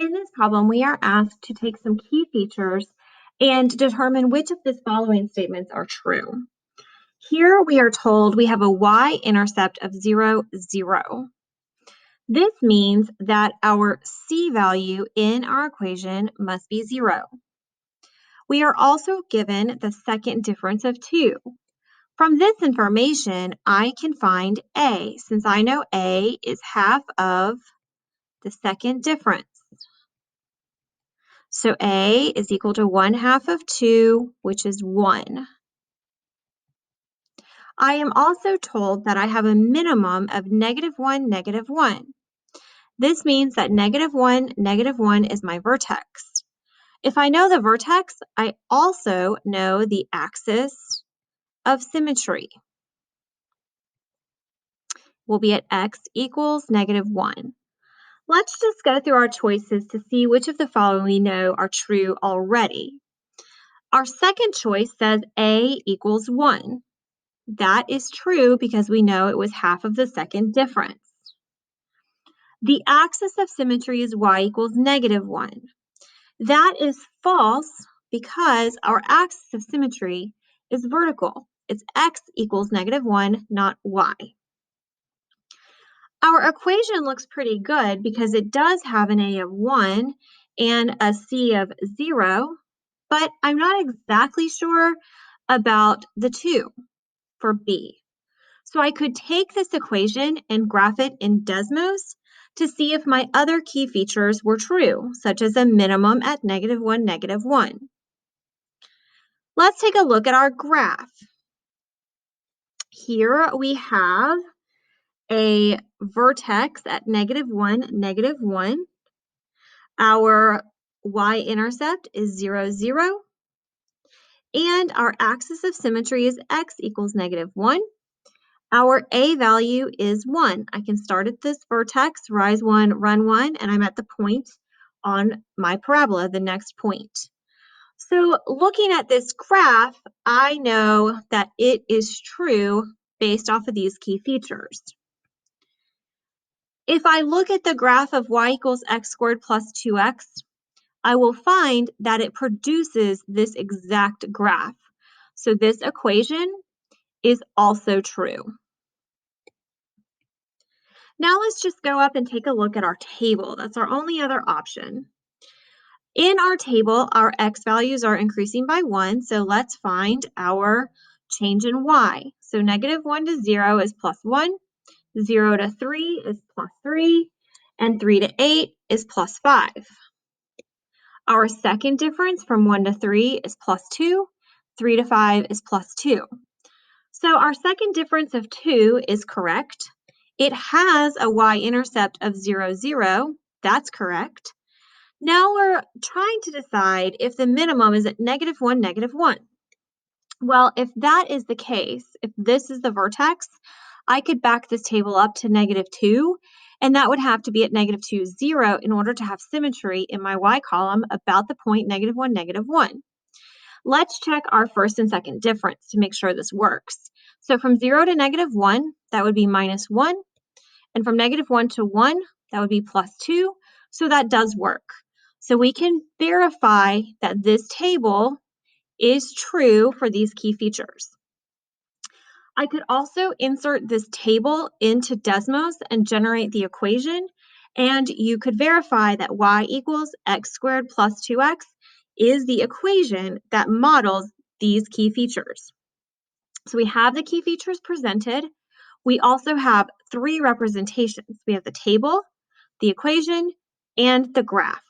In this problem, we are asked to take some key features and determine which of the following statements are true. Here we are told we have a y-intercept of 0, 0. This means that our c value in our equation must be 0. We are also given the second difference of 2. From this information, I can find a, since I know a is half of the second difference. So a is equal to 1/2 of 2, which is 1. I am also told that I have a minimum of -1, -1. This means that -1, -1 is my vertex. If I know the vertex, I also know the axis of symmetry. Will be at x equals -1. Let's just go through our choices to see which of the following we know are true already. Our second choice says a equals 1. That is true because we know it was half of the second difference. The axis of symmetry is y equals -1. That is false because our axis of symmetry is vertical. It's x equals -1, not y. Our equation looks pretty good because it does have an a of 1 and a c of 0, but I'm not exactly sure about the 2 for b. So I could take this equation and graph it in Desmos to see if my other key features were true, such as a minimum at -1, -1. Let's take a look at our graph. Here we have a vertex at -1, -1. Our y-intercept is 0, 0. And our axis of symmetry is x equals -1. Our a value is 1. I can start at this vertex, rise 1, run 1, and I'm at the point on my parabola, the next point. So looking at this graph, I know that it is true based off of these key features. If I look at the graph of y equals x squared plus 2x, I will find that it produces this exact graph. So this equation is also true. Now let's just go up and take a look at our table. That's our only other option. In our table, our x values are increasing by 1, so let's find our change in y. So -1 to 0 is +1, 0 to 3 is +3, and 3 to 8 is +5. Our second difference from 1 to 3 is +2, 3 to 5 is +2. So our second difference of 2 is correct. It has a y-intercept of 0, 0. That's correct. Now we're trying to decide if the minimum is at -1, -1. Well, if that is the case, if this is the vertex, I could back this table up to -2, and that would have to be at -2, 0 in order to have symmetry in my y column about the point -1, -1. Let's check our first and second difference to make sure this works. So from 0 to -1, that would be -1. And from -1 to 1, that would be +2. So that does work. So we can verify that this table is true for these key features. I could also insert this table into Desmos and generate the equation. And you could verify that y equals x squared plus 2x is the equation that models these key features. So we have the key features presented. We also have 3 representations. We have the table, the equation, and the graph.